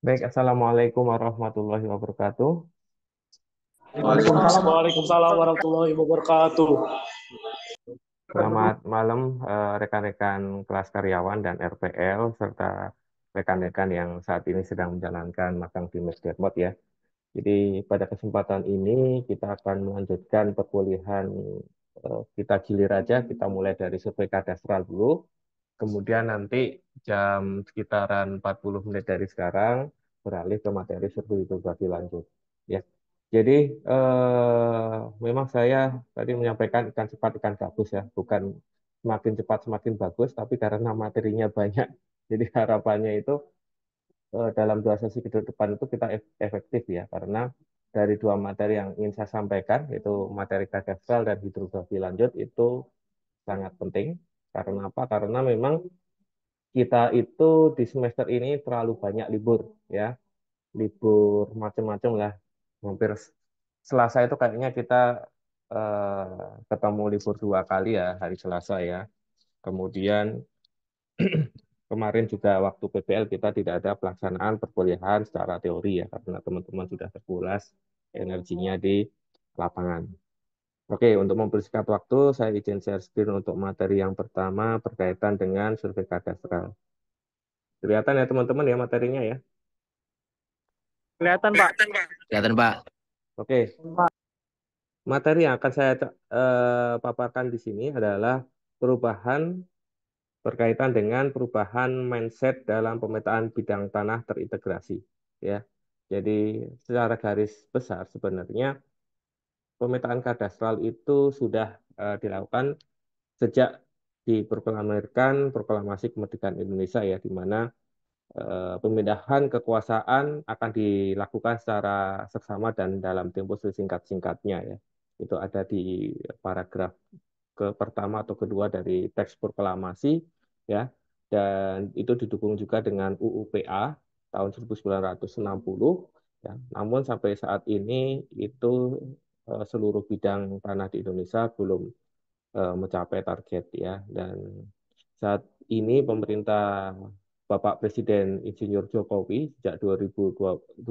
Baik, Assalamualaikum warahmatullahi wabarakatuh. Waalaikumsalam. Waalaikumsalam warahmatullahi wabarakatuh. Selamat malam rekan-rekan kelas karyawan dan RPL serta rekan-rekan yang saat ini sedang menjalankan magang di Mes Depot ya. Jadi pada kesempatan ini kita akan melanjutkan perkuliahan kita gilir aja, kita mulai dari survei kadastral dulu. Kemudian nanti jam sekitaran 40 menit dari sekarang beralih ke materi survei hidrografi lanjut. Ya. Jadi memang saya tadi menyampaikan ikan cepat ikan gabus ya, bukan semakin cepat semakin bagus, tapi karena materinya banyak. Jadi harapannya itu dalam dua sesi ke depan itu kita efektif ya, karena dari dua materi yang ingin saya sampaikan, yaitu materi kadastral dan hidrografi lanjut itu sangat penting. Karena apa? Karena memang kita itu di semester ini terlalu banyak libur ya, libur macam-macam lah. Hampir Selasa itu kayaknya kita ketemu libur dua kali ya, hari Selasa ya. Kemudian kemarin juga waktu PPL kita tidak ada pelaksanaan perkuliahan secara teori ya, karena teman-teman sudah terkuras energinya di lapangan. Oke, untuk mempersingkat waktu, saya izin share screen untuk materi yang pertama berkaitan dengan survei kadastral. Kelihatan ya teman-teman ya materinya ya. Kelihatan, Pak. Kelihatan, Pak. Oke, materi yang akan saya paparkan di sini adalah perubahan berkaitan dengan perubahan mindset dalam pemetaan bidang tanah terintegrasi. Ya, jadi secara garis besar sebenarnya pemetaan kadastral itu sudah dilakukan sejak diproklamirkan Proklamasi Kemerdekaan Indonesia ya, di mana pemindahan kekuasaan akan dilakukan secara seksama dan dalam tempo sesingkat-singkatnya ya. Itu ada di paragraf ke pertama atau kedua dari teks proklamasi ya. Dan itu didukung juga dengan UU PA tahun 1960 ya. Namun sampai saat ini itu seluruh bidang tanah di Indonesia belum mencapai target ya. Dan saat ini pemerintah Bapak Presiden Insinyur Jokowi sejak 2014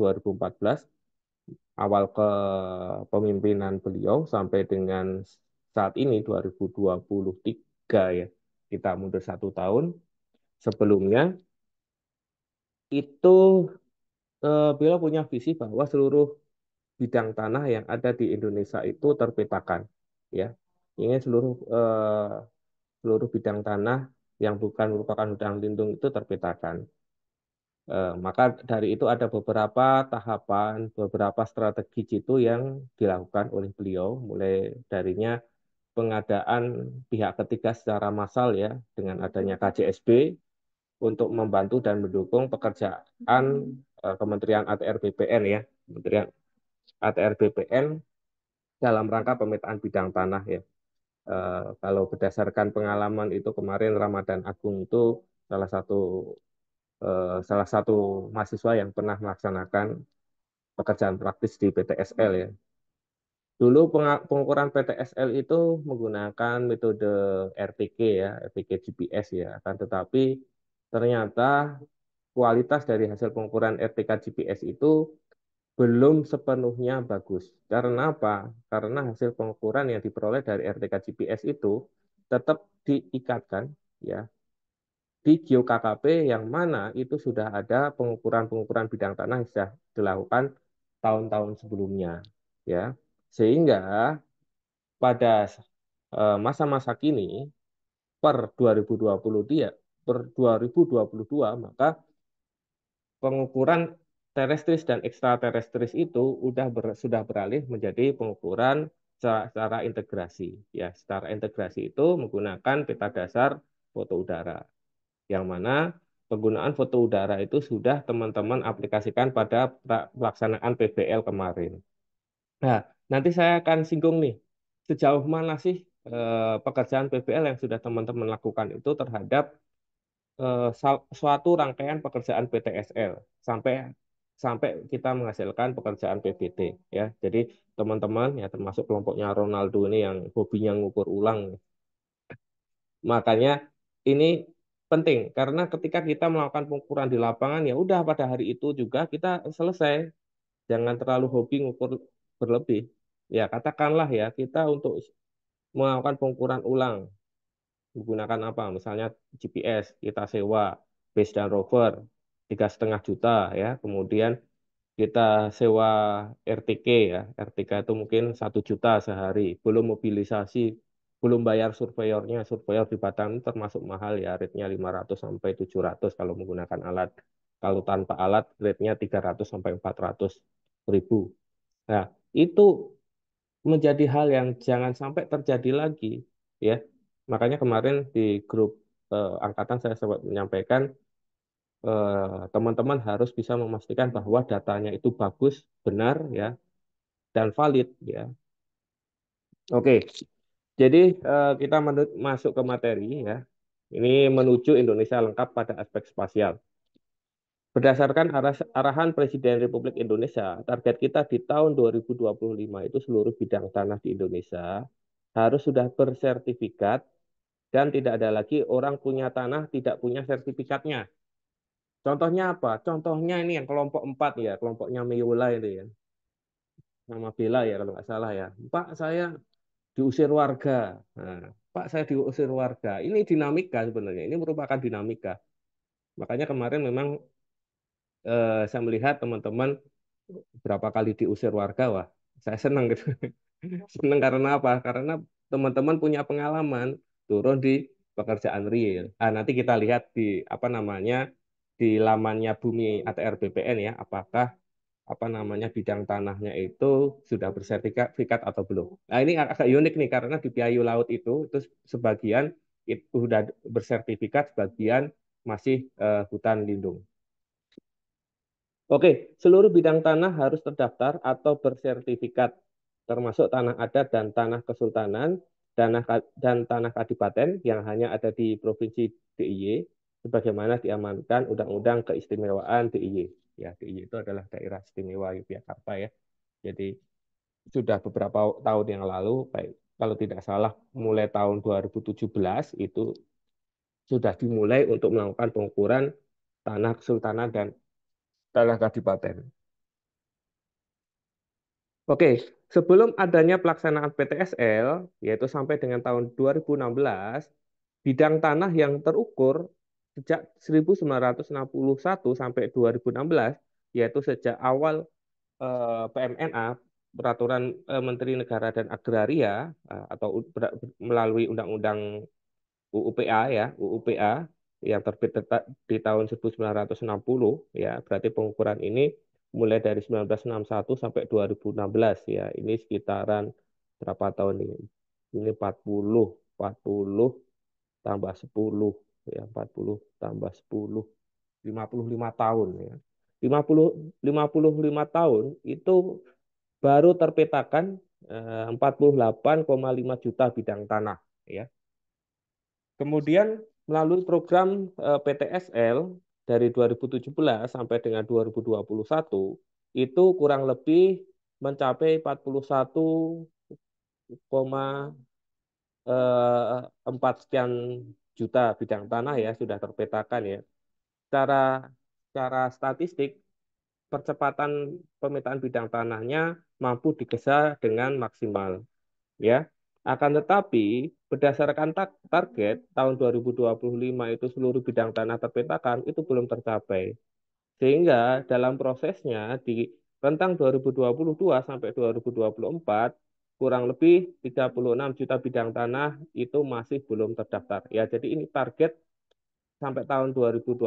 awal kepemimpinan beliau sampai dengan saat ini 2023 ya, kita mundur 1 tahun. Sebelumnya itu beliau punya visi bahwa seluruh bidang tanah yang ada di Indonesia itu terpetakan ya. Ingin seluruh bidang tanah yang bukan merupakan hutan lindung itu terpetakan. Maka dari itu ada beberapa tahapan, beberapa strategi jitu yang dilakukan oleh beliau, mulai darinya pengadaan pihak ketiga secara massal ya, dengan adanya KJSB untuk membantu dan mendukung pekerjaan Kementerian ATR BPN ya, Kementerian ATR BPN dalam rangka pemetaan bidang tanah ya. Kalau berdasarkan pengalaman itu kemarin Ramadan Agung itu salah satu salah satu mahasiswa yang pernah melaksanakan pekerjaan praktis di PTSL ya. Dulu pengukuran PTSL itu menggunakan metode RTK ya, RTK GPS ya. Akan tetapi ternyata kualitas dari hasil pengukuran RTK GPS itu belum sepenuhnya bagus. Karena apa? Karena hasil pengukuran yang diperoleh dari RTK GPS itu tetap diikatkan ya di GeoKKP yang mana itu sudah ada pengukuran-pengukuran bidang tanah yang sudah dilakukan tahun-tahun sebelumnya ya. Sehingga pada masa-masa kini per 2020 dia per 2022 maka pengukuran terestris dan ekstraterestris itu sudah beralih menjadi pengukuran secara integrasi ya. Secara integrasi itu menggunakan peta dasar foto udara, yang mana penggunaan foto udara itu sudah teman-teman aplikasikan pada pelaksanaan PBL kemarin. Nah, nanti saya akan singgung nih, sejauh mana sih pekerjaan PBL yang sudah teman-teman lakukan itu terhadap suatu rangkaian pekerjaan PTSL sampai sampai kita menghasilkan pekerjaan PBT ya. Jadi teman-teman ya, termasuk kelompoknya Ronaldo ini yang hobinya ngukur ulang. Makanya ini penting karena ketika kita melakukan pengukuran di lapangan ya udah pada hari itu juga kita selesai. Jangan terlalu hobi ngukur berlebih. Ya katakanlah ya kita untuk melakukan pengukuran ulang menggunakan apa? Misalnya GPS kita sewa base dan rover 3,5 juta ya. Kemudian kita sewa RTK ya. RTK itu mungkin 1 juta sehari. Belum mobilisasi, belum bayar surveyornya. Surveyor di Batam itu termasuk mahal ya. Rate-nya 500 sampai 700 kalau menggunakan alat. Kalau tanpa alat rate-nya 300 sampai 400 ribu. Nah, itu menjadi hal yang jangan sampai terjadi lagi ya. Makanya kemarin di grup angkatan saya sempat menyampaikan teman-teman harus bisa memastikan bahwa datanya itu bagus, benar ya, dan valid ya. Oke, jadi kita masuk ke materi ya. Ini menuju Indonesia lengkap pada aspek spasial. Berdasarkan arahan Presiden Republik Indonesia, target kita di tahun 2025 itu seluruh bidang tanah di Indonesia harus sudah bersertifikat dan tidak ada lagi orang punya tanah tidak punya sertifikatnya. Contohnya apa? Contohnya ini yang kelompok 4 ya, kelompoknya Miola itu ya. Nama Bella ya kalau nggak salah ya. Pak, saya diusir warga. Nah, Pak, saya diusir warga. Ini dinamika sebenarnya. Ini merupakan dinamika. Makanya kemarin memang saya melihat teman-teman berapa kali diusir warga, wah, saya senang gitu. Senang karena apa? Karena teman-teman punya pengalaman turun di pekerjaan real. Ah, nanti kita lihat di apa namanya di lamannya Bumi ATR BPN ya, apakah apa namanya bidang tanahnya itu sudah bersertifikat atau belum. Nah, ini agak unik nih karena di Piayu Laut itu sebagian itu sudah bersertifikat, sebagian masih hutan lindung. Oke, seluruh bidang tanah harus terdaftar atau bersertifikat, termasuk tanah adat dan tanah kesultanan, dan tanah kadipaten yang hanya ada di Provinsi DIY, sebagaimana diamankan Undang-Undang Keistimewaan DIY. Ya, DIY itu adalah Daerah Istimewa Yogyakarta ya. Jadi sudah beberapa tahun yang lalu, baik kalau tidak salah mulai tahun 2017 itu sudah dimulai untuk melakukan pengukuran tanah kesultanan dan tanah kadipaten. Oke, sebelum adanya pelaksanaan PTSL, yaitu sampai dengan tahun 2016, bidang tanah yang terukur sejak 1961 sampai 2016, yaitu sejak awal PMNA, Peraturan Menteri Negara dan Agraria, atau melalui Undang-Undang UUPA ya, UUPA yang terbit di tahun 1960 ya, berarti pengukuran ini mulai dari 1961 sampai 2016 ya. Ini sekitaran berapa tahun ini? Ini 40 tambah 10 ya, 40 tambah 10 55 tahun ya. 55 tahun itu baru terpetakan 48,5 juta bidang tanah ya. Kemudian melalui program PTSL dari 2017 sampai dengan 2021 itu kurang lebih mencapai 41,4 sekian juta bidang tanah ya sudah terpetakan ya. Secara secara statistik percepatan pemetaan bidang tanahnya mampu digesa dengan maksimal ya. Akan tetapi berdasarkan target tahun 2025 itu seluruh bidang tanah terpetakan itu belum tercapai. Sehingga dalam prosesnya di rentang 2022 sampai 2024 kurang lebih 36 juta bidang tanah itu masih belum terdaftar. Ya, jadi ini target sampai tahun 2024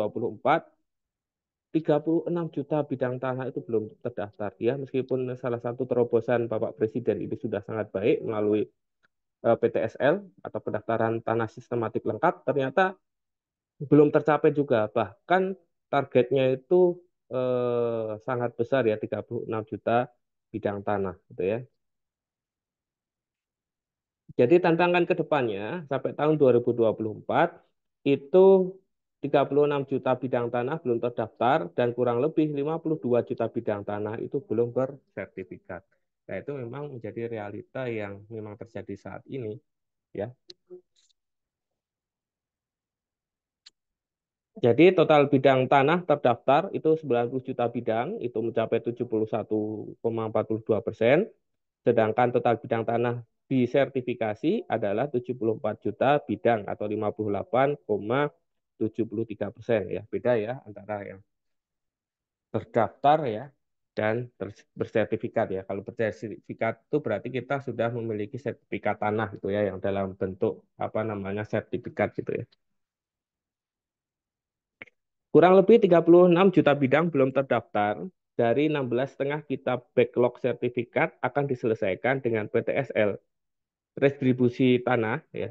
36 juta bidang tanah itu belum terdaftar ya meskipun salah satu terobosan Bapak Presiden ini sudah sangat baik melalui PTSL atau pendaftaran tanah sistematik lengkap ternyata belum tercapai juga. Bahkan targetnya itu sangat besar ya 36 juta bidang tanah gitu ya. Jadi tantangan ke depannya sampai tahun 2024 itu 36 juta bidang tanah belum terdaftar dan kurang lebih 52 juta bidang tanah itu belum bersertifikat. Nah, itu memang menjadi realita yang memang terjadi saat ini ya. Jadi total bidang tanah terdaftar itu 90 juta bidang, itu mencapai 71,42%. Sedangkan total bidang tanah disertifikasi adalah 74 juta bidang atau 58,73%, ya. Beda ya antara yang terdaftar ya dan bersertifikat ya. Kalau bersertifikat itu berarti kita sudah memiliki sertifikat tanah gitu ya, yang dalam bentuk apa namanya sertifikat gitu ya. Kurang lebih 36 juta bidang belum terdaftar. Dari 16,5 kita backlog sertifikat akan diselesaikan dengan PTSL. Redistribusi tanah, ya,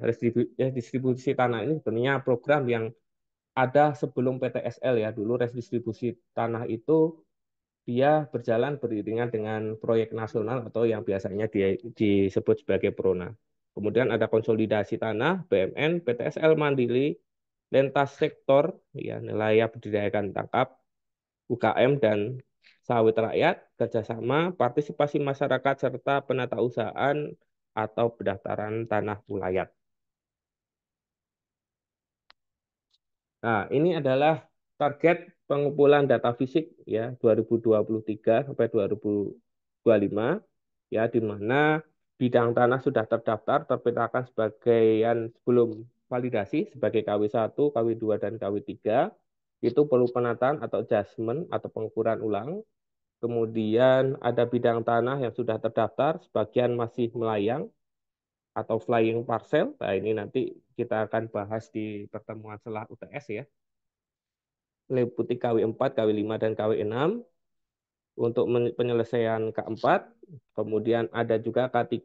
distribusi tanah ini sebenarnya program yang ada sebelum PTSL ya. Dulu redistribusi tanah itu dia berjalan beriringan dengan proyek nasional atau yang biasanya disebut sebagai PRONA. Kemudian ada konsolidasi tanah, BMN, PTSL Mandiri, lintas sektor, ya, nelayan berdayakan tangkap, UKM dan sawit rakyat, kerjasama, partisipasi masyarakat, serta penata usahaan atau pendaftaran tanah wilayah. Nah, ini adalah target pengumpulan data fisik ya 2023 sampai 2025 ya, di mana bidang tanah sudah terdaftar terpetakan sebagian sebelum validasi sebagai KW1, KW2 dan KW3. Itu perlu penataan atau adjustment atau pengukuran ulang. Kemudian ada bidang tanah yang sudah terdaftar, sebagian masih melayang atau flying parcel. Nah, ini nanti kita akan bahas di pertemuan setelah UTS ya. Meliputi KW4, KW5, dan KW6 untuk penyelesaian K4. Kemudian ada juga K3,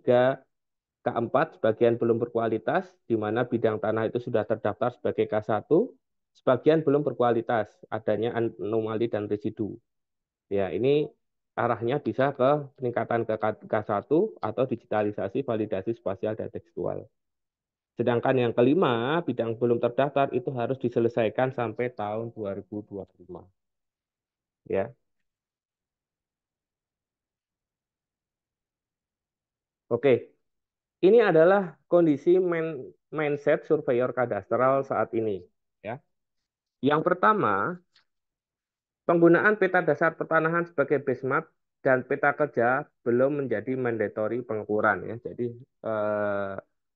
K4, sebagian belum berkualitas, di mana bidang tanah itu sudah terdaftar sebagai K1, sebagian belum berkualitas, adanya anomali dan residu. Ya, ini arahnya bisa ke peningkatan ke K1 atau digitalisasi validasi spasial dan tekstual. Sedangkan yang kelima, bidang belum terdaftar itu harus diselesaikan sampai tahun 2025. Ya. Oke, ini adalah kondisi mindset surveyor kadastral saat ini. Ya. Yang pertama, penggunaan peta dasar pertanahan sebagai base map dan peta kerja belum menjadi mandatory pengukuran ya. Jadi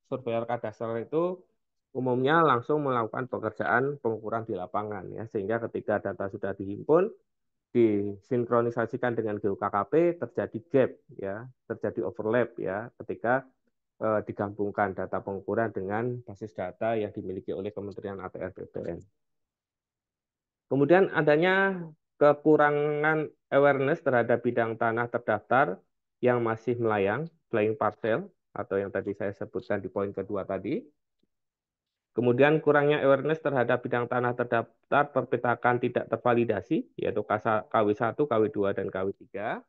surveyor kadastral itu umumnya langsung melakukan pekerjaan pengukuran di lapangan ya, sehingga ketika data sudah dihimpun disinkronisasikan dengan GeoKKP, terjadi gap ya, terjadi overlap ya ketika digabungkan data pengukuran dengan basis data yang dimiliki oleh Kementerian ATR BPN. Kemudian adanya kekurangan awareness terhadap bidang tanah terdaftar yang masih melayang, flying parcel, atau yang tadi saya sebutkan di poin kedua tadi. Kemudian kurangnya awareness terhadap bidang tanah terdaftar perpetakan tidak tervalidasi, yaitu KW1, KW2, dan KW3.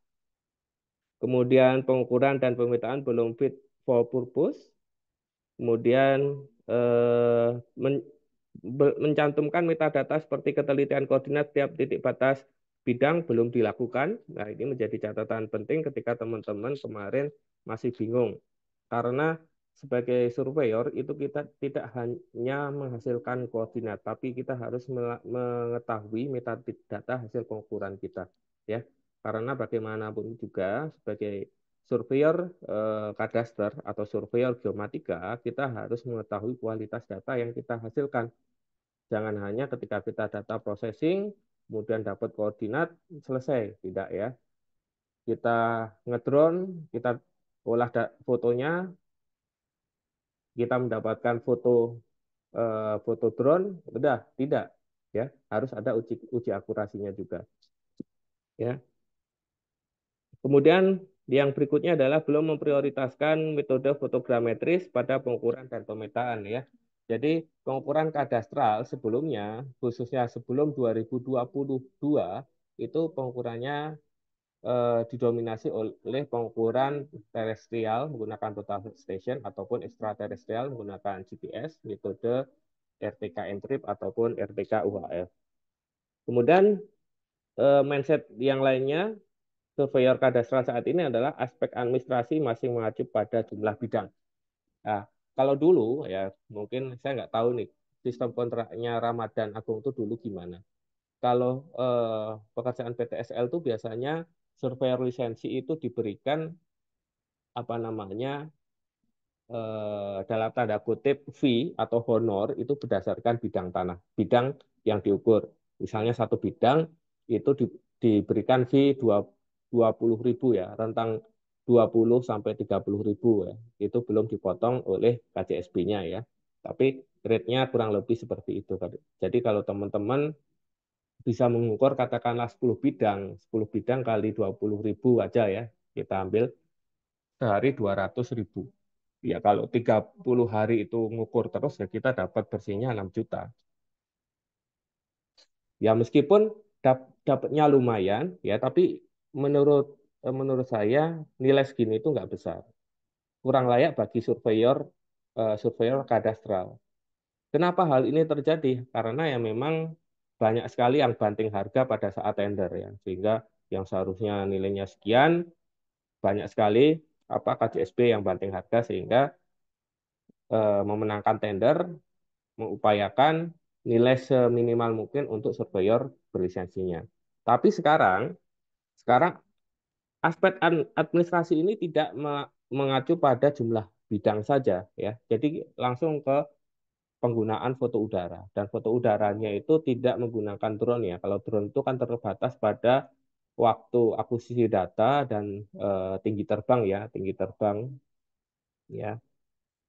Kemudian pengukuran dan pemetaan belum fit for purpose. Kemudian eh, men mencantumkan metadata seperti ketelitian koordinat tiap titik batas bidang belum dilakukan. Nah, ini menjadi catatan penting ketika teman-teman kemarin masih bingung. Karena sebagai surveyor itu kita tidak hanya menghasilkan koordinat, tapi kita harus mengetahui metadata hasil pengukuran kita. Ya, karena bagaimanapun juga sebagai surveyor kadaster atau surveyor geomatika, kita harus mengetahui kualitas data yang kita hasilkan. Jangan hanya ketika kita data processing, kemudian dapat koordinat, selesai. Tidak ya. Kita ngedrone, kita olah fotonya, kita mendapatkan foto drone, udah tidak ya. Harus ada uji akurasinya juga. Ya. Kemudian yang berikutnya adalah belum memprioritaskan metode fotogrametris pada pengukuran dan pemetaan ya. Jadi pengukuran kadastral sebelumnya, khususnya sebelum 2022, itu pengukurannya didominasi oleh pengukuran terestrial menggunakan total station ataupun ekstraterestrial menggunakan GPS, metode RTK Entrip ataupun RTK UHF. Kemudian mindset yang lainnya surveyor kadastral saat ini adalah aspek administrasi masih mengacu pada jumlah bidang. Nah, kalau dulu ya mungkin saya nggak tahu nih sistem kontraknya Ramadan Agung itu dulu gimana. Kalau pekerjaan PTSL itu biasanya surveyor lisensi itu diberikan apa namanya dalam tanda kutip fee atau honor itu berdasarkan bidang tanah, bidang yang diukur. Misalnya satu bidang itu diberikan fee 20.000 ya, rentang 20 sampai 30.000 ya. Itu belum dipotong oleh KJSB-nya ya. Tapi rate-nya kurang lebih seperti itu. Jadi kalau teman-teman bisa mengukur katakanlah 10 bidang, 10 bidang kali 20.000 aja ya, kita ambil sehari 200.000. Ya kalau 30 hari itu ngukur terus ya kita dapat bersihnya 6 juta. Ya meskipun dapatnya lumayan ya tapi menurut menurut saya nilai segini itu nggak besar. Kurang layak bagi surveyor kadastral. Kenapa hal ini terjadi? Karena ya memang banyak sekali yang banting harga pada saat tender ya. Sehingga yang seharusnya nilainya sekian banyak sekali apa KJSB yang banting harga sehingga memenangkan tender mengupayakan nilai seminimal mungkin untuk surveyor berlisensinya. Tapi sekarang aspek administrasi ini tidak mengacu pada jumlah bidang saja ya. Jadi langsung ke penggunaan foto udara dan foto udaranya itu tidak menggunakan drone ya. Kalau drone itu kan terbatas pada waktu akuisisi data dan tinggi terbang ya, tinggi terbang ya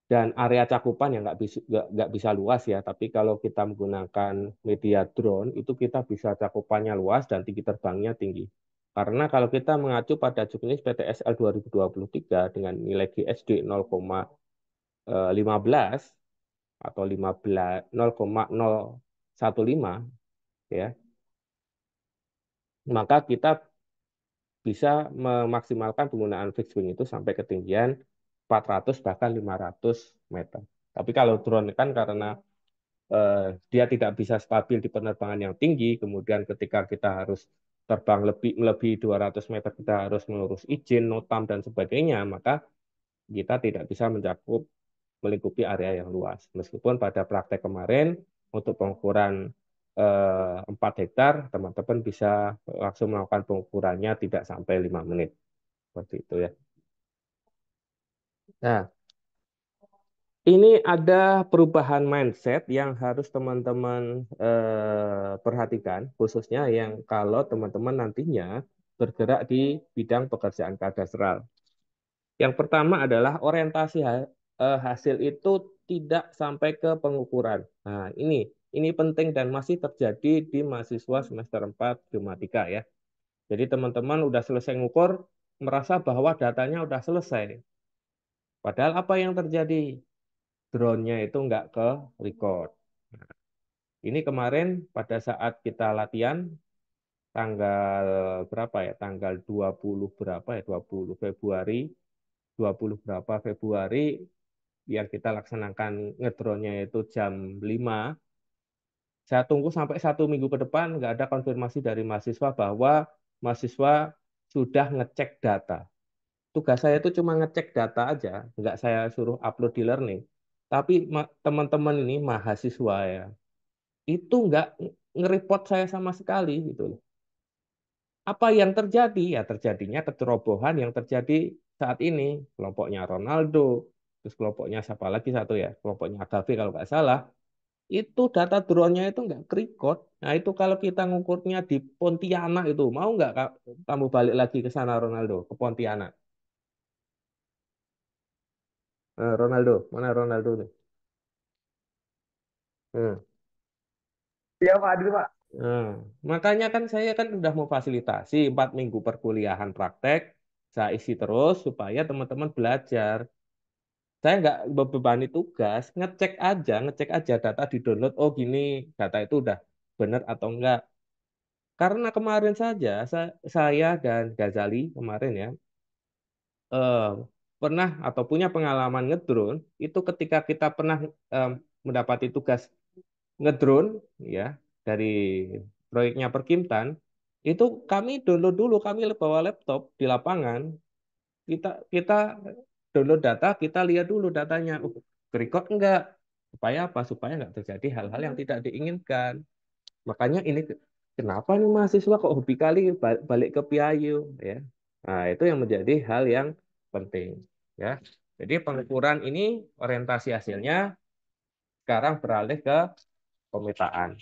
dan area cakupan yang nggak bisa luas ya. Tapi kalau kita menggunakan media drone itu kita bisa cakupannya luas dan tinggi terbangnya tinggi. Karena kalau kita mengacu pada juknis PTSL 2023 dengan nilai GSD 0,15 atau 0,015 ya, maka kita bisa memaksimalkan penggunaan fixed wing itu sampai ketinggian 400 bahkan 500 meter. Tapi kalau drone kan karena dia tidak bisa stabil di penerbangan yang tinggi, kemudian ketika kita harus terbang melebihi 200 meter, kita harus mengurus izin, notam, dan sebagainya, maka kita tidak bisa mencakup melingkupi area yang luas. Meskipun pada praktek kemarin, untuk pengukuran 4 hektar, teman-teman bisa langsung melakukan pengukurannya tidak sampai 5 menit. Seperti itu ya. Nah, ini ada perubahan mindset yang harus teman-teman perhatikan, khususnya yang kalau teman-teman nantinya bergerak di bidang pekerjaan kadastral. Yang pertama adalah orientasi hasil itu tidak sampai ke pengukuran. Nah, ini penting dan masih terjadi di mahasiswa semester 4 Geomatika ya. Jadi teman-teman udah selesai ngukur, merasa bahwa datanya udah selesai. Padahal apa yang terjadi? Drone-nya itu nggak ke record. Ini kemarin pada saat kita latihan tanggal berapa ya? Tanggal 20 berapa ya? 20 Februari, 20 berapa Februari yang kita laksanakan ngedronnya itu jam 5. Saya tunggu sampai 1 minggu ke depan nggak ada konfirmasi dari mahasiswa bahwa mahasiswa sudah ngecek data. Tugas saya itu cuma ngecek data aja, nggak saya suruh upload di learning. Tapi teman-teman ini mahasiswa ya, itu nggak nge-report saya sama sekali gitu loh. Apa yang terjadi? Ya terjadinya kecerobohan yang terjadi saat ini. Kelompoknya Ronaldo, terus kelompoknya siapa lagi satu ya, kelompoknya Agavi kalau nggak salah, itu data drone-nya itu nggak record. Nah itu kalau kita ngukurnya di Pontianak itu, mau nggak kamu balik lagi ke sana Ronaldo, ke Pontianak? Ronaldo, mana Ronaldo nih? Hmm. Iya Pak Adil Pak. Nah, makanya kan saya kan udah mau fasilitasi 4 minggu perkuliahan praktek, saya isi terus supaya teman-teman belajar. Saya nggak bebani tugas, ngecek aja data di download. Oh gini, data itu udah benar atau enggak. Karena kemarin saja saya dan Ghazali kemarin ya eh, pernah atau punya pengalaman ngedrone itu ketika kita pernah eh, mendapati tugas ngedrone ya dari proyeknya Perkimtan itu kami download dulu kami bawa laptop di lapangan kita kita download data kita lihat dulu datanya record enggak Supaya apa? Supaya nggak terjadi hal-hal yang tidak diinginkan. Makanya ini kenapa nih mahasiswa kok hobi kali balik ke Piayu ya. Nah, itu yang menjadi hal yang penting ya. Jadi pengukuran ini orientasi hasilnya sekarang beralih ke pemetaan.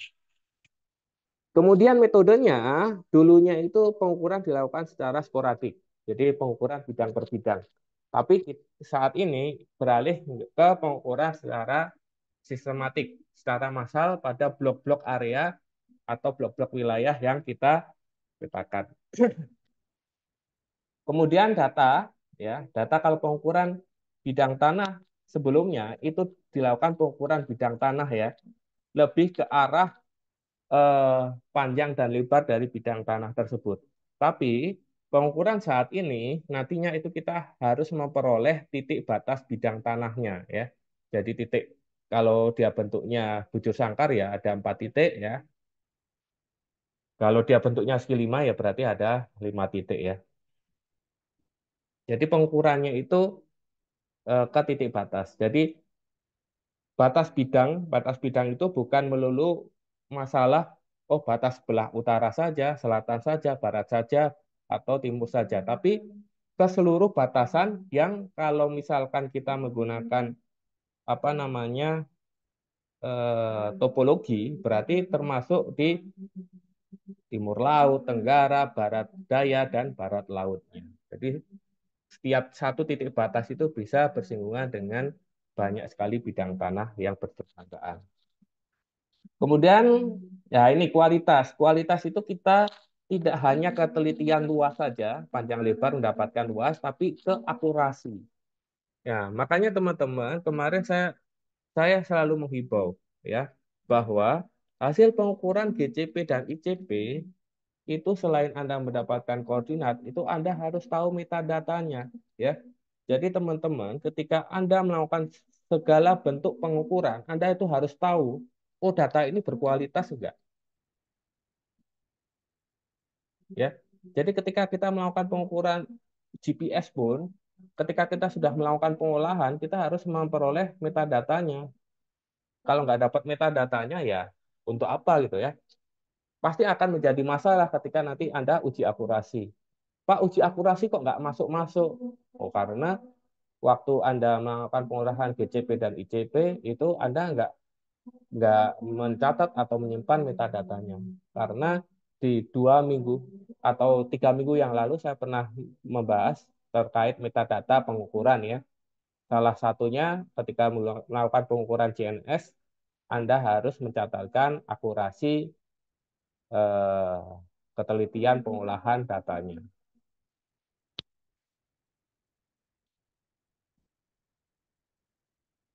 Kemudian metodenya dulunya itu pengukuran dilakukan secara sporadik. Jadi pengukuran bidang per bidang. Tapi saat ini beralih ke pengukuran secara sistematik, secara massal pada blok-blok area atau blok-blok wilayah yang kita petakan. Kemudian data, ya, data kalau pengukuran bidang tanah sebelumnya itu dilakukan pengukuran bidang tanah ya, lebih ke arah panjang dan lebar dari bidang tanah tersebut. Tapi pengukuran saat ini nantinya itu kita harus memperoleh titik batas bidang tanahnya ya. Jadi titik kalau dia bentuknya bujur sangkar ya ada 4 titik ya. Kalau dia bentuknya segi 5 ya berarti ada 5 titik ya. Jadi pengukurannya itu ke titik batas. Jadi batas bidang itu bukan melulu masalah oh batas sebelah utara saja, selatan saja, barat saja, atau timur saja, tapi ke seluruh batasan yang kalau misalkan kita menggunakan apa namanya topologi berarti termasuk di timur laut, tenggara, barat daya dan barat lautnya. Jadi setiap satu titik batas itu bisa bersinggungan dengan banyak sekali bidang tanah yang bertetanggaan. Kemudian ya ini kualitas. Kualitas itu kita tidak hanya ketelitian luas saja, panjang lebar mendapatkan luas, tapi ke akurasi. Ya, makanya teman-teman, kemarin saya selalu menghibau ya bahwa hasil pengukuran GCP dan ICP itu selain Anda mendapatkan koordinat, itu Anda harus tahu metadatanya ya. Jadi teman-teman, ketika Anda melakukan segala bentuk pengukuran, Anda itu harus tahu, oh data ini berkualitas enggak, ya. Jadi ketika kita melakukan pengukuran GPS pun, ketika kita sudah melakukan pengolahan, kita harus memperoleh metadatanya. Kalau nggak dapat metadatanya, ya untuk apa gitu ya? Pasti akan menjadi masalah ketika nanti Anda uji akurasi. Pak, uji akurasi kok nggak masuk-masuk? Oh, karena waktu Anda melakukan pengolahan GCP dan ICP, itu Anda nggak mencatat atau menyimpan metadatanya. Karena di 2 minggu atau 3 minggu yang lalu saya pernah membahas terkait metadata pengukuran ya. Salah satunya ketika melakukan pengukuran CNS, Anda harus mencatatkan akurasi eh, ketelitian pengolahan datanya.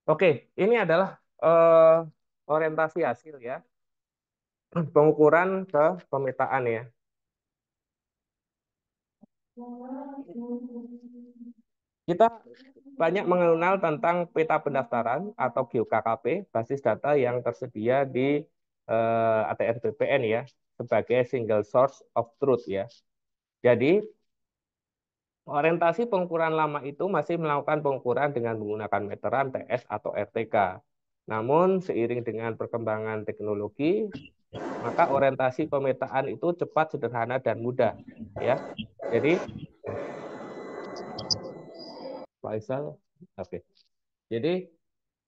Oke, ini adalah eh, orientasi hasil ya, pengukuran ke pemetaan ya. Kita banyak mengenal tentang peta pendaftaran atau GeoKKP, basis data yang tersedia di ATR BPN ya, sebagai single source of truth ya. Jadi, orientasi pengukuran lama itu masih melakukan pengukuran dengan menggunakan meteran, TS, atau RTK. Namun, seiring dengan perkembangan teknologi, maka orientasi pemetaan itu cepat, sederhana, dan mudah. Ya, jadi Faisal, oke. Jadi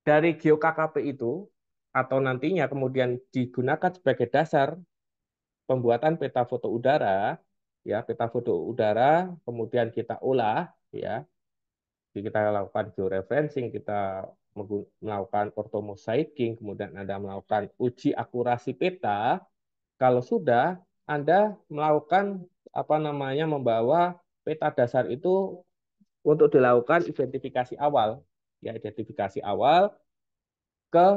dari GeoKKP itu atau nantinya kemudian digunakan sebagai dasar pembuatan peta foto udara, ya peta foto udara, kemudian kita olah, ya, jadi kita lakukan georeferencing, kita melakukan orthomosaiking, kemudian Anda melakukan uji akurasi peta. Kalau sudah, Anda melakukan apa namanya membawa peta dasar itu untuk dilakukan identifikasi awal, ya identifikasi awal ke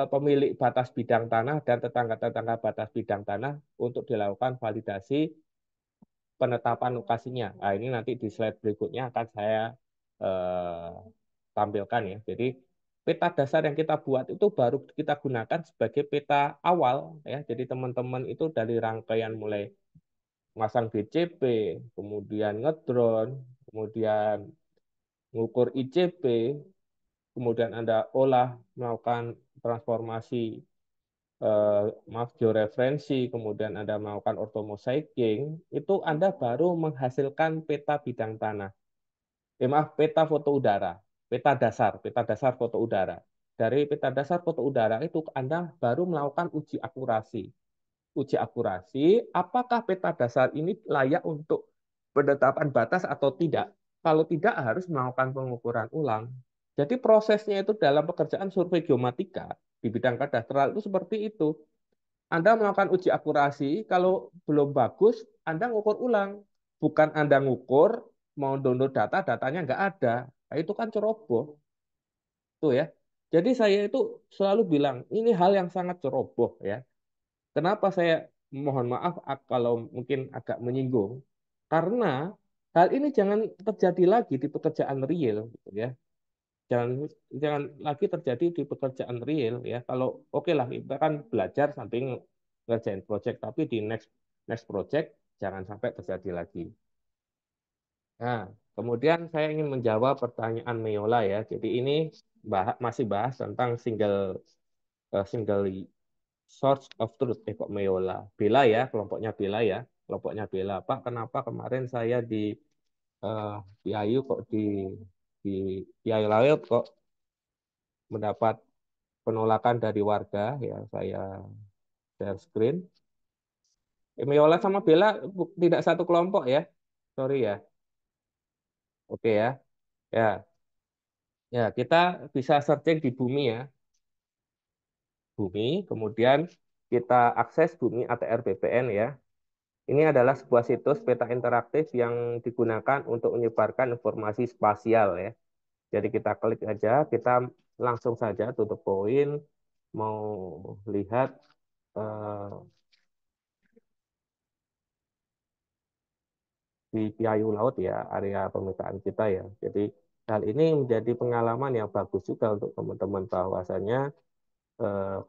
pemilik batas bidang tanah dan tetangga-tetangga batas bidang tanah untuk dilakukan validasi penetapan lokasinya. Nah, ini nanti di slide berikutnya akan saya eh, tampilkan ya. Jadi peta dasar yang kita buat itu baru kita gunakan sebagai peta awal ya. Jadi teman-teman itu dari rangkaian mulai masang BCP, kemudian ngedrone, kemudian mengukur ICP, kemudian Anda olah, melakukan transformasi, maaf, georeferensi, kemudian Anda melakukan orthomosaiking, itu Anda baru menghasilkan peta bidang tanah. Maaf, peta foto udara, peta dasar foto udara. Dari peta dasar foto udara itu Anda baru melakukan uji akurasi. Uji akurasi, apakah peta dasar ini layak untuk penetapan batas atau tidak? Kalau tidak, harus melakukan pengukuran ulang. Jadi prosesnya itu dalam pekerjaan survei geomatika di bidang kadastral itu seperti itu. Anda melakukan uji akurasi, kalau belum bagus, Anda ngukur ulang. Bukan Anda ngukur, mau download data, datanya nggak ada. Nah, itu kan ceroboh. Tuh ya. Jadi saya itu selalu bilang, ini hal yang sangat ceroboh ya. Kenapa saya mohon maaf kalau mungkin agak menyinggung? Karena hal ini jangan terjadi lagi di pekerjaan real, gitu ya. Jangan jangan lagi terjadi di pekerjaan real ya. Kalau oke lah kita kan belajar sambil ngerjain project, tapi di next next project jangan sampai terjadi lagi. Nah, kemudian saya ingin menjawab pertanyaan Meola ya. Jadi ini masih bahas tentang single source of truth, kok Meola. Bela ya, kelompoknya Bela ya. Kelompoknya Bela. Pak, kenapa kemarin saya eh, di Ayu kok di Ayu Laut kok mendapat penolakan dari warga ya, saya share screen. Meola sama Bela tidak satu kelompok ya. Sorry ya. Oke ya. Ya, ya kita bisa searching di Bumi ya. Bumi, kemudian kita akses Bumi ATR BPN ya. Ini adalah sebuah situs peta interaktif yang digunakan untuk menyebarkan informasi spasial ya. Jadi kita klik aja, kita langsung saja tutup poin, mau lihat eh, di Piayu Laut ya, area pemetaan kita ya. Jadi hal ini menjadi pengalaman yang bagus juga untuk teman-teman bahwasanya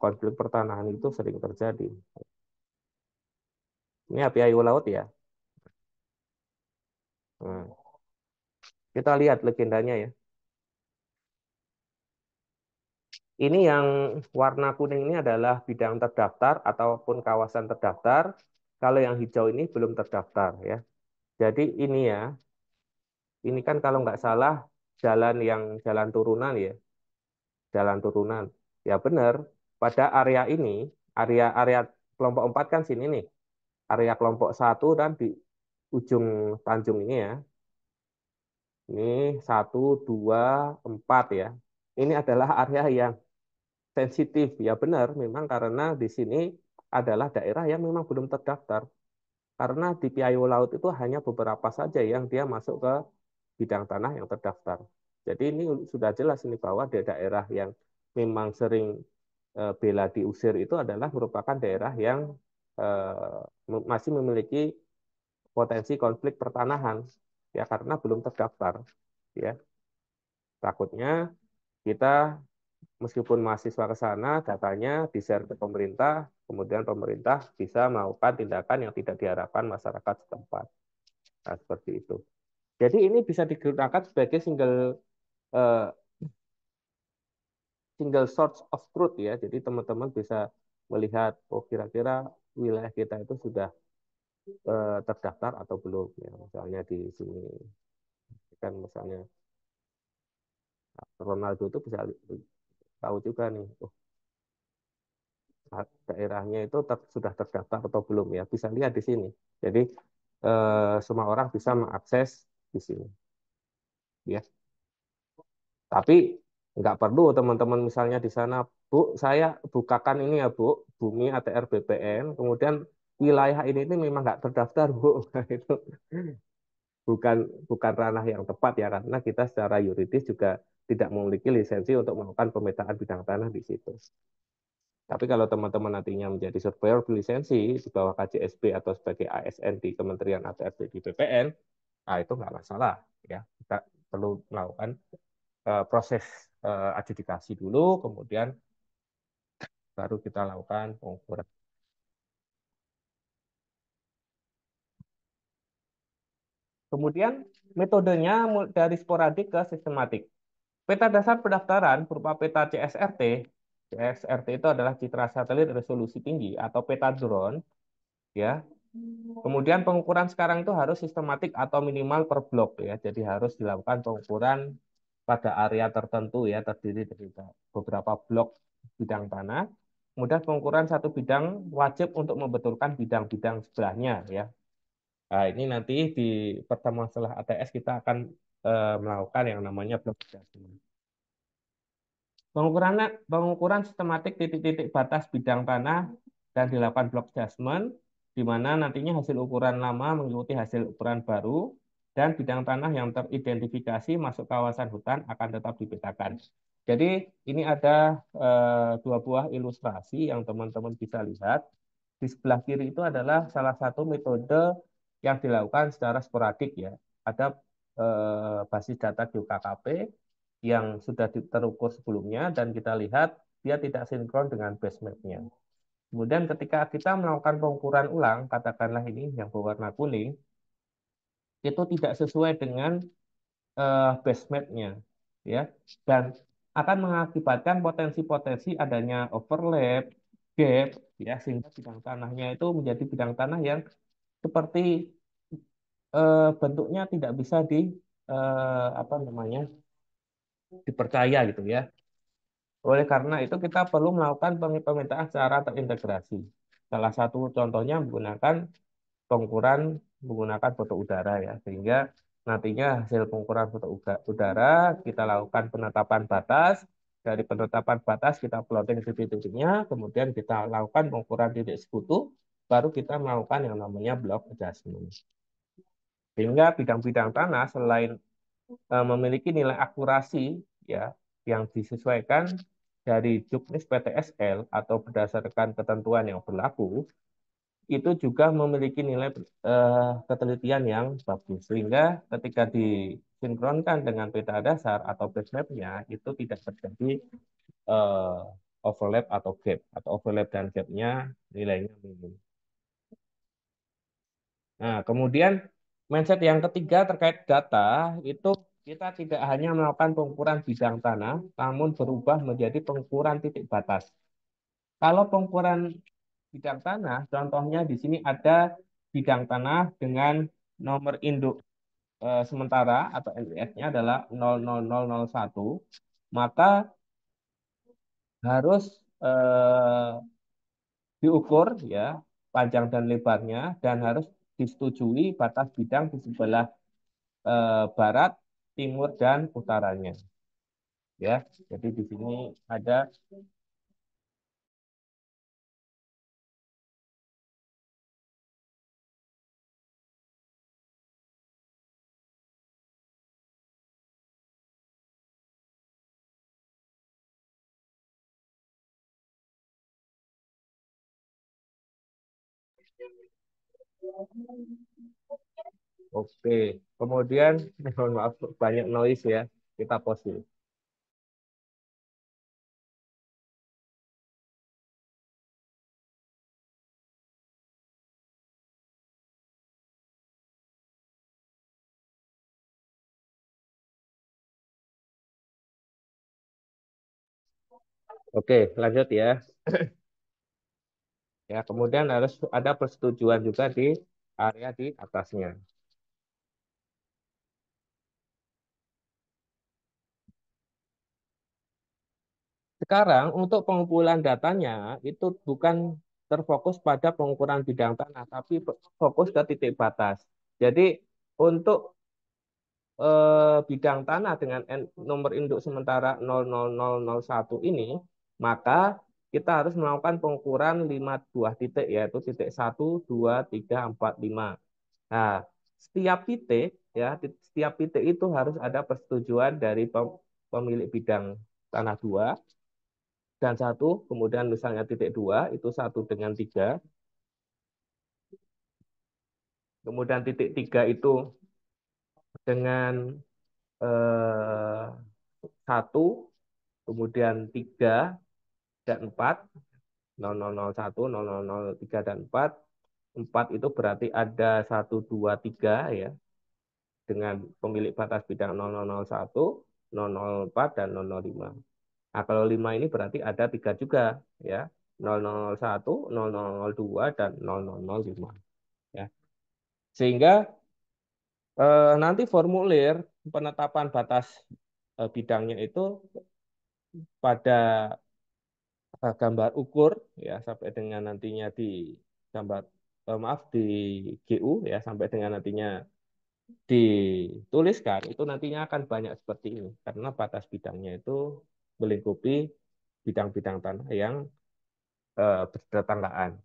konflik pertanahan itu sering terjadi. Ini ya, Piayu Laut ya. Nah, kita lihat legendanya ya. Ini yang warna kuning ini adalah bidang terdaftar ataupun kawasan terdaftar. Kalau yang hijau ini belum terdaftar ya. Jadi ini ya, ini kan kalau nggak salah jalan turunan ya, jalan turunan. Ya benar, pada area ini, area kelompok 4 kan sini nih, area kelompok satu dan di ujung Tanjung ini ya. Ini satu, dua, empat ya. Ini adalah area yang sensitif. Ya benar, memang karena di sini adalah daerah yang memang belum terdaftar. Karena di Piayu Laut itu hanya beberapa saja yang dia masuk ke bidang tanah yang terdaftar. Jadi ini sudah jelas ini bahwa di daerah yang memang sering bela diusir itu adalah merupakan daerah yang masih memiliki potensi konflik pertanahan ya karena belum terdaftar ya. Takutnya kita meskipun mahasiswa ke sana datanya di-share ke pemerintah, kemudian pemerintah bisa melakukan tindakan yang tidak diharapkan masyarakat setempat. Nah, seperti itu. Jadi ini bisa digunakan sebagai uh, single source of truth ya. Jadi teman-teman bisa melihat oh kira-kira wilayah kita itu sudah terdaftar atau belum ya. Misalnya di sini kan misalnya Ronaldo itu bisa tahu juga nih oh daerahnya itu sudah terdaftar atau belum ya. Bisa lihat di sini. Jadi semua orang bisa mengakses di sini ya. Tapi nggak perlu teman-teman misalnya di sana, Bu, saya bukakan ini ya Bu, Bumi ATR BPN, kemudian wilayah ini memang nggak terdaftar Bu. Nah, itu bukan bukan ranah yang tepat ya karena kita secara yuridis juga tidak memiliki lisensi untuk melakukan pemetaan bidang tanah di situ. Tapi kalau teman-teman nantinya menjadi surveyor berlisensi di bawah KJSB atau sebagai ASN di Kementerian ATR di BPN, nah itu nggak masalah ya. Kita perlu melakukan proses adjudikasi dulu, kemudian baru kita lakukan pengukuran. Kemudian metodenya dari sporadik ke sistematik. Peta dasar pendaftaran berupa peta CSRT. CSRT itu adalah citra satelit resolusi tinggi atau peta drone, ya. Kemudian pengukuran sekarang itu harus sistematik atau minimal per blok, ya. Jadi harus dilakukan pengukuran pada area tertentu, ya, terdiri dari beberapa blok bidang tanah. Kemudian pengukuran satu bidang wajib untuk membetulkan bidang-bidang sebelahnya, ya. Nah, ini nanti di pertemuan setelah ATS kita akan melakukan yang namanya blok adjustment. Pengukuran sistematik titik-titik batas bidang tanah dan dilakukan block adjustment, di mana nantinya hasil ukuran lama mengikuti hasil ukuran baru, dan bidang tanah yang teridentifikasi masuk kawasan hutan akan tetap dipetakan. Jadi ini ada dua buah ilustrasi yang teman-teman bisa lihat. Di sebelah kiri itu adalah salah satu metode yang dilakukan secara sporadik, ya. Ada basis data di UKKP yang sudah terukur sebelumnya dan kita lihat dia tidak sinkron dengan base map-nya. Kemudian ketika kita melakukan pengukuran ulang, katakanlah ini yang berwarna kuning, itu tidak sesuai dengan base map-nya, ya, dan akan mengakibatkan potensi-potensi adanya overlap, gap, ya, sehingga bidang tanahnya itu menjadi bidang tanah yang seperti bentuknya tidak bisa apa namanya dipercaya gitu, ya. Oleh karena itu kita perlu melakukan pemetaan secara terintegrasi. Salah satu contohnya menggunakan pengukuran menggunakan foto udara, ya, sehingga nantinya hasil pengukuran foto udara kita lakukan penetapan batas. Dari penetapan batas kita plotting titik-titiknya, kemudian kita lakukan pengukuran titik sekutu, baru kita melakukan yang namanya block adjustment. Sehingga bidang-bidang tanah selain memiliki nilai akurasi, ya, yang disesuaikan dari juknis PTSL atau berdasarkan ketentuan yang berlaku, itu juga memiliki nilai ketelitian yang bagus. Sehingga ketika disinkronkan dengan peta dasar atau base map-nya, itu tidak terjadi eh, overlap atau gap. Atau overlap dan gap-nya nilainya minim. Nah, kemudian mindset yang ketiga terkait data, itu kita tidak hanya melakukan pengukuran bidang tanah, namun berubah menjadi pengukuran titik batas. Kalau pengukuran bidang tanah, contohnya di sini ada bidang tanah dengan nomor induk sementara atau NIS-nya adalah 00001, maka harus diukur, ya, panjang dan lebarnya, dan harus disetujui batas bidang di sebelah barat, timur, dan utaranya. Ya, jadi di sini ada. Oke, kemudian mohon maaf banyak noise, ya. Kita pause dulu. Oke, lanjut, ya. Ya, kemudian harus ada persetujuan juga di area di atasnya. Sekarang untuk pengumpulan datanya itu bukan terfokus pada pengukuran bidang tanah, tapi fokus ke titik batas. Jadi untuk bidang tanah dengan nomor induk sementara 00001 ini, maka kita harus melakukan pengukuran 5 buah titik, yaitu titik 1, 2, 3, 4, 5. Nah, setiap titik, ya, setiap titik itu harus ada persetujuan dari pemilik bidang tanah 2 dan 1, kemudian misalnya titik 2 itu 1 dengan 3, kemudian titik 3 itu dengan eh, 1, kemudian 3 dan 4, 0001, 0003 dan 4. 4 itu berarti ada 1, 2, 3, ya, dengan pemilik batas bidang 0001. 004 dan 005. Nah, kalau 5 ini berarti ada tiga juga ya. 001, 0002 dan 0005 ya. Sehingga nanti formulir penetapan batas bidangnya itu pada gambar ukur ya sampai dengan nantinya di gambar maaf di GU ya sampai dengan nantinya dituliskan itu nantinya akan banyak seperti ini karena batas bidangnya itu melingkupi bidang-bidang tanah yang bertetanggaan.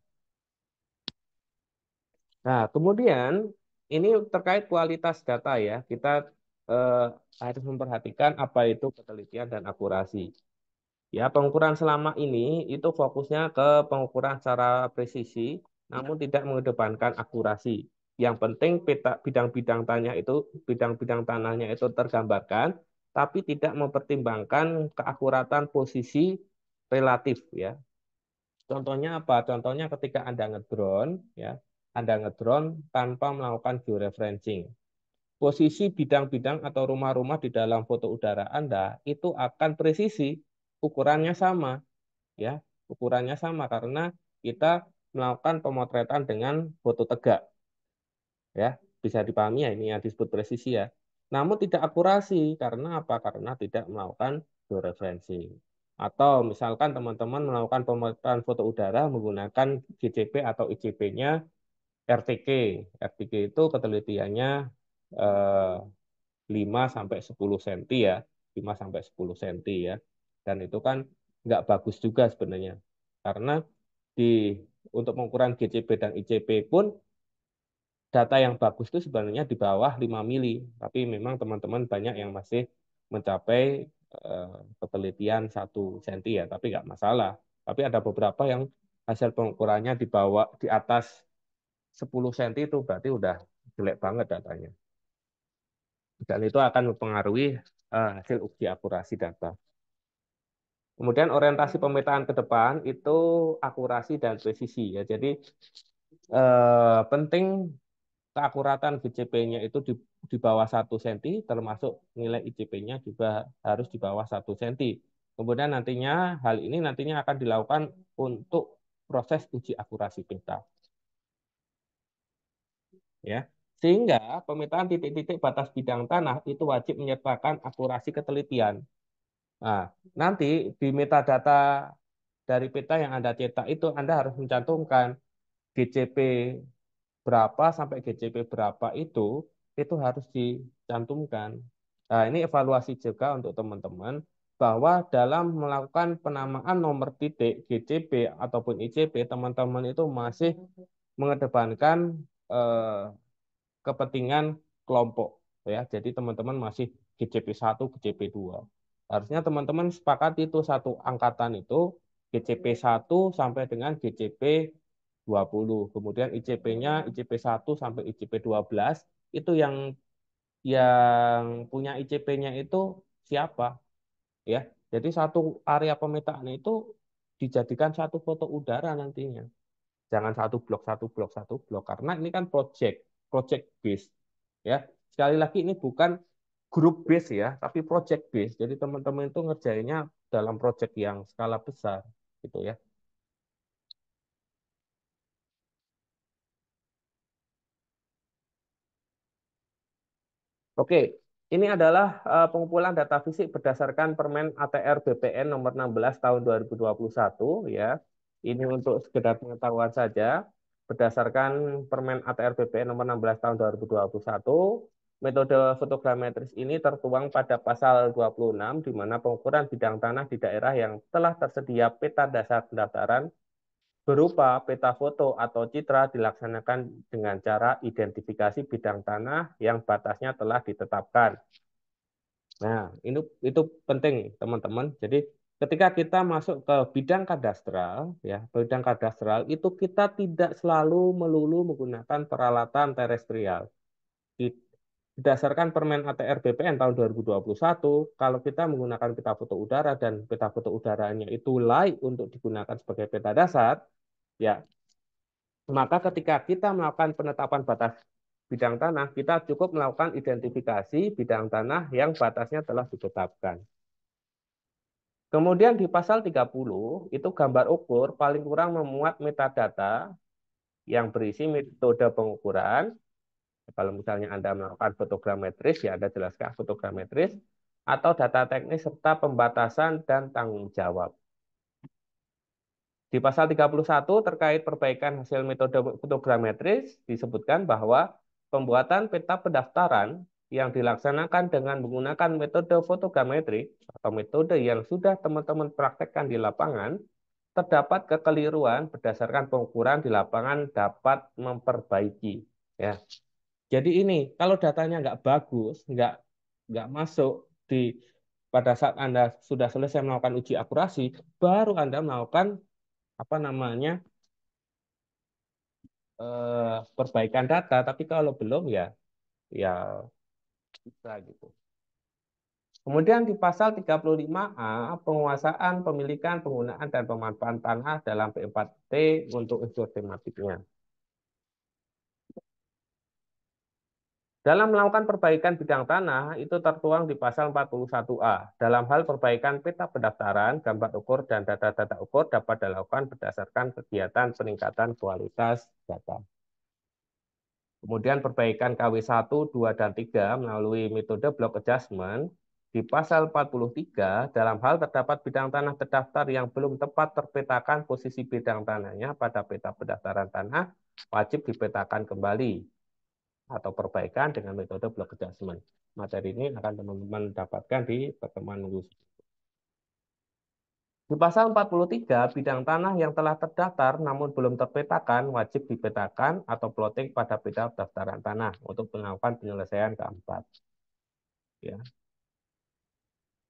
Nah, kemudian ini terkait kualitas data ya, kita eh, harus memperhatikan apa itu ketelitian dan akurasi. Ya, pengukuran selama ini itu fokusnya ke pengukuran secara presisi, namun tidak mengedepankan akurasi. Yang penting bidang-bidang tanah itu bidang-bidang tanahnya itu tergambarkan, tapi tidak mempertimbangkan keakuratan posisi relatif ya. Contohnya apa? Contohnya ketika Anda ngedrone ya, Anda ngedrone tanpa melakukan georeferencing. Posisi bidang-bidang atau rumah-rumah di dalam foto udara Anda itu akan presisi, ukurannya sama ya, ukurannya sama karena kita melakukan pemotretan dengan foto tegak ya, bisa dipahami ya ini yang disebut presisi ya. Namun tidak akurasi karena apa? Karena tidak melakukan georeferencing. Atau misalkan teman-teman melakukan pemotretan foto udara menggunakan GCP atau ICP-nya RTK. RTK itu ketelitiannya eh, 5 sampai 10 cm ya, 5 sampai 10 cm ya. Dan itu kan nggak bagus juga sebenarnya. Karena di untuk pengukuran GCP dan ICP pun data yang bagus itu sebenarnya di bawah 5 mili, tapi memang teman-teman banyak yang masih mencapai ketelitian 1 cm ya, tapi nggak masalah. Tapi ada beberapa yang hasil pengukurannya di bawah di atas 10 cm itu berarti udah jelek banget datanya. Dan itu akan mempengaruhi hasil uji akurasi data. Kemudian orientasi pemetaan ke depan itu akurasi dan presisi ya. Jadi penting keakuratan GCP-nya itu di bawah 1 cm, termasuk nilai ICP-nya juga harus di bawah 1 cm. Kemudian nantinya hal ini nantinya akan dilakukan untuk proses uji akurasi peta. Ya. Sehingga pemetaan titik-titik batas bidang tanah itu wajib menyertakan akurasi ketelitian. Nah, nanti di metadata dari peta yang Anda cetak itu Anda harus mencantumkan GCP berapa sampai GCP berapa itu harus dicantumkan. Nah, ini evaluasi juga untuk teman-teman bahwa dalam melakukan penamaan nomor titik GCP ataupun ICP, teman-teman itu masih mengedepankan eh, kepentingan kelompok ya. Jadi teman-teman masih GCP 1, GCP 2. Harusnya teman-teman sepakat itu satu angkatan itu GCP 1 sampai dengan GCP 20. Kemudian ICP-nya ICP 1 sampai ICP 12 itu yang punya ICP-nya itu siapa ya. Jadi satu area pemetaan itu dijadikan satu foto udara nantinya. Jangan satu blok, satu blok. Karena ini kan project base. Ya, sekali lagi ini bukan grup base ya, tapi project base. Jadi teman-teman itu ngerjainnya dalam project yang skala besar, gitu ya. Oke, ini adalah pengumpulan data fisik berdasarkan Permen ATR BPN nomor 16 tahun 2021 ya. Ini untuk sekedar pengetahuan saja. Berdasarkan Permen ATR BPN nomor 16 tahun 2021, metode fotogrametris ini tertuang pada pasal 26 di mana pengukuran bidang tanah di daerah yang telah tersedia peta dasar pendaftaran berupa peta foto atau citra dilaksanakan dengan cara identifikasi bidang tanah yang batasnya telah ditetapkan. Nah, itu penting, teman-teman. Jadi, ketika kita masuk ke bidang kadastral, ya, bidang kadastral itu kita tidak selalu melulu menggunakan peralatan terestrial. Berdasarkan Permen ATR BPN tahun 2021, kalau kita menggunakan peta foto udara dan peta foto udaranya itu layak untuk digunakan sebagai peta dasar, ya maka ketika kita melakukan penetapan batas bidang tanah, kita cukup melakukan identifikasi bidang tanah yang batasnya telah ditetapkan. Kemudian di pasal 30 itu gambar ukur paling kurang memuat metadata yang berisi metode pengukuran. Kalau misalnya Anda melakukan fotogrametris, ya Anda jelaskan fotogrametris, atau data teknis serta pembatasan dan tanggung jawab. Di pasal 31 terkait perbaikan hasil metode fotogrametris disebutkan bahwa pembuatan peta pendaftaran yang dilaksanakan dengan menggunakan metode fotogrametrik atau metode yang sudah teman-teman praktekkan di lapangan, terdapat kekeliruan berdasarkan pengukuran di lapangan dapat memperbaiki. Ya. Jadi ini kalau datanya nggak bagus, nggak masuk di pada saat Anda sudah selesai melakukan uji akurasi, baru Anda melakukan apa namanya perbaikan data. Tapi kalau belum ya ya bisa gitu. Kemudian di pasal 35A, penguasaan, pemilikan, penggunaan, dan pemanfaatan tanah dalam P4T untuk unsur tematiknya. Dalam melakukan perbaikan bidang tanah, itu tertuang di pasal 41A. Dalam hal perbaikan peta pendaftaran, gambar ukur, dan data-data ukur dapat dilakukan berdasarkan kegiatan peningkatan kualitas data. Kemudian perbaikan KW1, 2, dan 3 melalui metode block adjustment. Di pasal 43, dalam hal terdapat bidang tanah terdaftar yang belum tepat terpetakan posisi bidang tanahnya pada peta pendaftaran tanah, wajib dipetakan kembali atau perbaikan dengan metode block adjustment. Materi ini akan teman-teman dapatkan di pertemuan minggu. Di pasal 43, bidang tanah yang telah terdaftar namun belum terpetakan wajib dipetakan atau plotting pada peta pendaftaran tanah untuk melakukan penyelesaian keempat. Ya.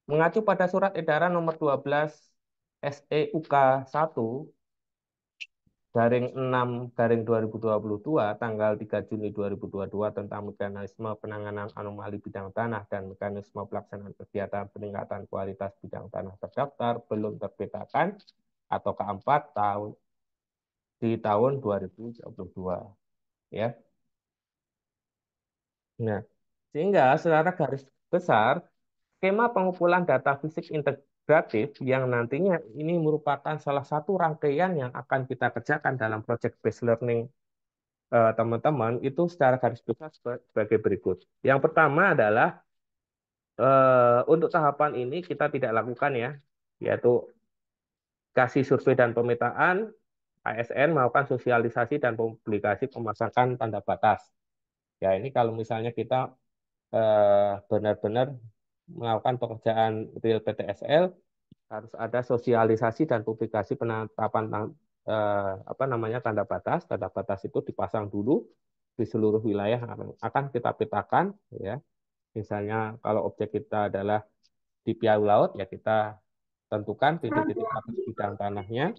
Mengacu pada surat edaran nomor 12 SEUK 1 garing 6 garing 2022 tanggal 3 Juni 2022 tentang mekanisme penanganan anomali bidang tanah dan mekanisme pelaksanaan kegiatan peningkatan kualitas bidang tanah terdaftar belum terpetakan atau keempat tahun di tahun 2022 ya. Nah, sehingga secara garis besar skema pengumpulan data fisik integratif yang nantinya ini merupakan salah satu rangkaian yang akan kita kerjakan dalam project based learning teman-teman itu secara garis besar sebagai berikut. Yang pertama adalah untuk tahapan ini kita tidak lakukan ya, yaitu kasih survei dan pemetaan, ASN melakukan sosialisasi dan publikasi pemasakan tanda batas. Ya ini kalau misalnya kita benar-benar melakukan pekerjaan real PTSL harus ada sosialisasi dan publikasi penetapan apa namanya tanda batas. Tanda batas itu dipasang dulu di seluruh wilayah akan kita petakan ya. Misalnya kalau objek kita adalah di Piau Laut ya kita tentukan titik-titik batas bidang tanahnya.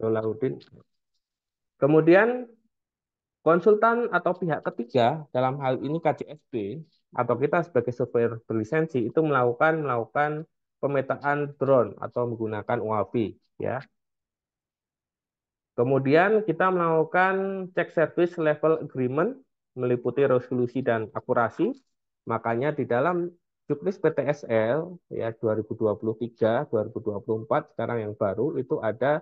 Lautin. Kemudian konsultan atau pihak ketiga dalam hal ini KJSB atau kita sebagai surveyor berlisensi itu melakukan pemetaan drone atau menggunakan UAV ya. Kemudian kita melakukan cek service level agreement meliputi resolusi dan akurasi. Makanya di dalam juknis PTSL ya 2023-2024 sekarang yang baru itu ada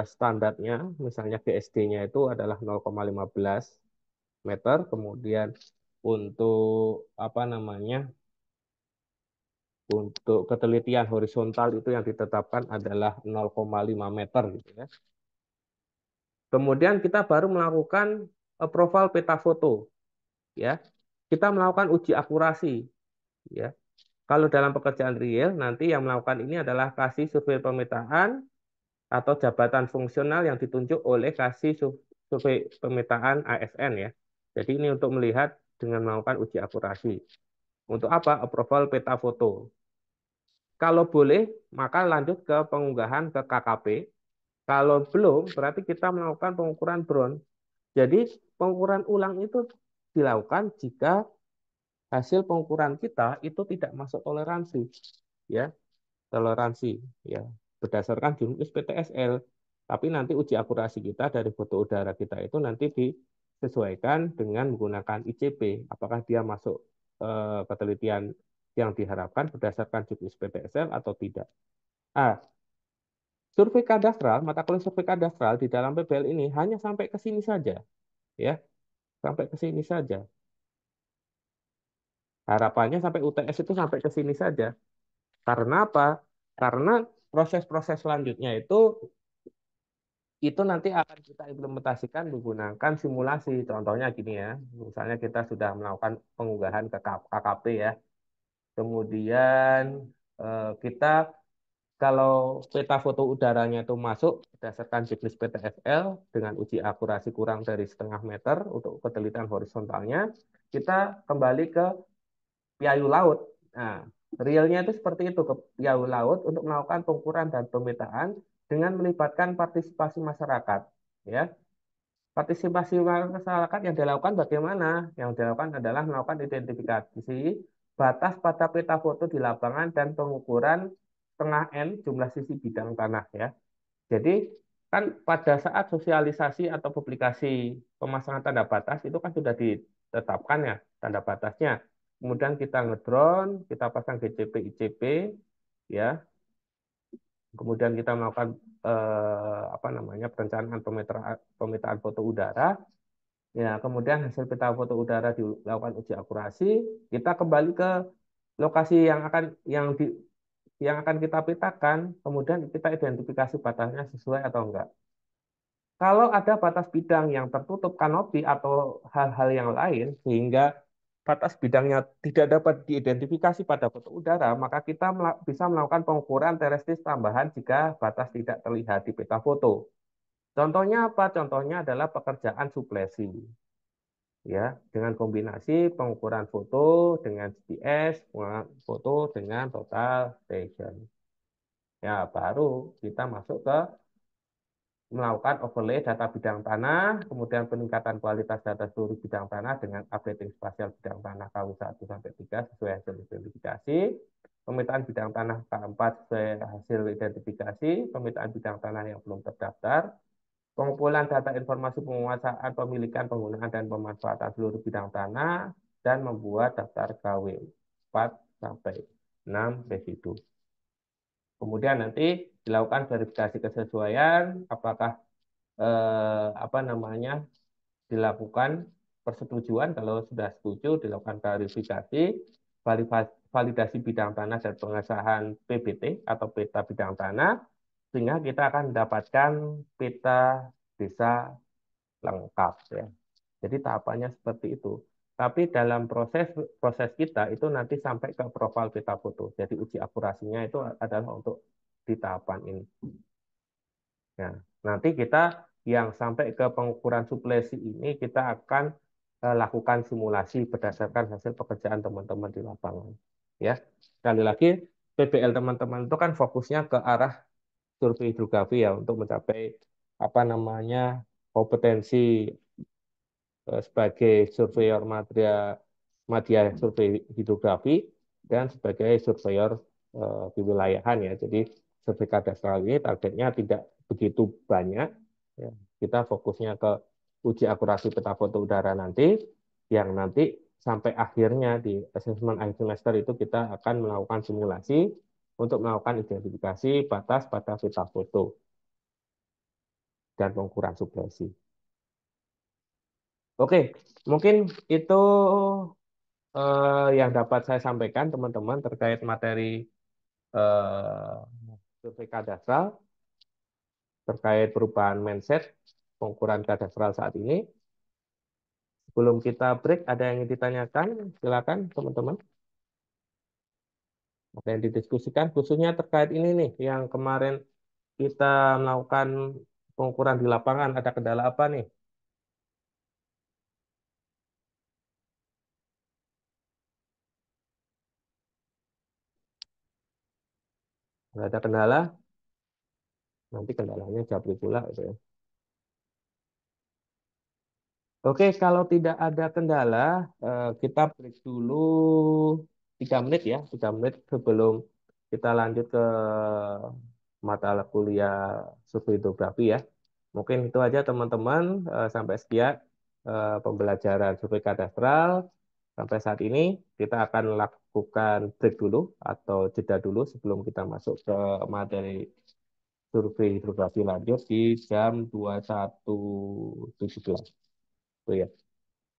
standarnya, misalnya GSD-nya itu adalah 0,15 meter, kemudian untuk apa namanya untuk ketelitian horizontal itu yang ditetapkan adalah 0,5 meter gitu ya. Kemudian kita baru melakukan profil peta foto ya. Kita melakukan uji akurasi ya. Kalau dalam pekerjaan real nanti yang melakukan ini adalah kasih survei pemetaan atau jabatan fungsional yang ditunjuk oleh kasih survei pemetaan ASN ya. Jadi ini untuk melihat dengan melakukan uji akurasi. Untuk apa? Approval peta foto. Kalau boleh, maka lanjut ke pengunggahan ke KKP. Kalau belum, berarti kita melakukan pengukuran drone. Jadi pengukuran ulang itu dilakukan jika hasil pengukuran kita itu tidak masuk toleransi, ya toleransi, ya berdasarkan jurnal PTSL. Tapi nanti uji akurasi kita dari foto udara kita itu nanti disesuaikan dengan menggunakan ICP. Apakah dia masuk ketelitian yang diharapkan berdasarkan juknis PTSL atau tidak. Ah, survei kadastral, mata kuliah survei kadastral di dalam PBL ini hanya sampai ke sini saja, ya, sampai ke sini saja. Harapannya sampai UTS itu sampai ke sini saja. Karena apa? Karena proses-proses selanjutnya itu nanti akan kita implementasikan menggunakan simulasi. Contohnya gini ya, misalnya kita sudah melakukan pengunggahan ke KKP ya. Kemudian kita kalau peta foto udaranya itu masuk berdasarkan juknis PTFL dengan uji akurasi kurang dari 0,5 meter untuk ketelitian horizontalnya, kita kembali ke Piayu Laut. Nah, realnya itu seperti itu ke Piayu Laut untuk melakukan pengukuran dan pemetaan dengan melibatkan partisipasi masyarakat. Ya, partisipasi masyarakat yang dilakukan bagaimana? Yang dilakukan adalah melakukan identifikasi batas pada peta foto di lapangan dan pengukuran setengah N jumlah sisi bidang tanah ya. Jadi kan pada saat sosialisasi atau publikasi pemasangan tanda batas itu kan sudah ditetapkan ya tanda batasnya. Kemudian kita ngedrone, kita pasang GCP, ICP, ya. Kemudian kita melakukan apa namanya perencanaan pemetaan foto udara. Ya, kemudian hasil peta foto udara dilakukan uji akurasi, kita kembali ke lokasi yang akan kita petakan, kemudian kita identifikasi batasnya sesuai atau enggak. Kalau ada batas bidang yang tertutup kanopi atau hal-hal yang lain, sehingga batas bidangnya tidak dapat diidentifikasi pada foto udara, maka kita bisa melakukan pengukuran terestis tambahan jika batas tidak terlihat di peta foto. Contohnya apa? Contohnya adalah pekerjaan suplesi, ya, dengan kombinasi pengukuran foto dengan GPS, pengukuran foto dengan total station. Ya, baru kita masuk ke melakukan overlay data bidang tanah, kemudian peningkatan kualitas data seluruh bidang tanah dengan updating spasial bidang tanah KW1 sampai 3 sesuai hasil identifikasi, pemetaan bidang tanah K4 sesuai hasil identifikasi, pemetaan bidang tanah yang belum terdaftar, pengumpulan data informasi penguasaan, pemilikan, penggunaan, dan pemanfaatan seluruh bidang tanah, dan membuat daftar KW4 sampai 6 residu. Kemudian nanti dilakukan verifikasi kesesuaian, apakah apa namanya dilakukan persetujuan kalau sudah setuju dilakukan verifikasi validasi bidang tanah dan pengesahan PBT atau peta bidang tanah sehingga kita akan mendapatkan peta desa lengkap ya. Jadi tahapannya seperti itu. Tapi dalam proses proses kita itu nanti sampai ke profil peta foto. Jadi uji akurasinya itu adalah untuk di tahapan ini. Ya, nanti kita yang sampai ke pengukuran suplesi ini kita akan lakukan simulasi berdasarkan hasil pekerjaan teman-teman di lapangan. Ya, sekali lagi PBL teman-teman itu kan fokusnya ke arah survei hidrografi ya untuk mencapai apa namanya kompetensi sebagai surveyor media survei hidrografi dan sebagai surveyor kewilayahan ya. Jadi survei kadastral ini targetnya tidak begitu banyak. Ya. Kita fokusnya ke uji akurasi peta foto udara nanti, yang nanti sampai akhirnya di asesmen akhir semester itu kita akan melakukan simulasi untuk melakukan identifikasi batas pada peta foto dan pengukuran sublesi. Oke, mungkin itu yang dapat saya sampaikan teman-teman terkait materi eh, survei kadastral, terkait perubahan mindset pengukuran kadastral saat ini. Sebelum kita break, ada yang ingin ditanyakan? Silakan teman-teman. Ada yang didiskusikan, khususnya terkait ini nih, yang kemarin kita melakukan pengukuran di lapangan, ada kendala apa nih? Nggak ada kendala? Nanti kendalanya japri pula. Gitu ya. Oke, kalau tidak ada kendala, kita break dulu 3 menit ya, 3 menit sebelum kita lanjut ke mata kuliah survei hidrografi ya. Mungkin itu aja teman-teman. Sampai sekian pembelajaran survei kadastral. Sampai saat ini kita akan lakukan break dulu atau jeda dulu sebelum kita masuk ke materi survei hidrografi lanjut di jam 21.17. Itu ya.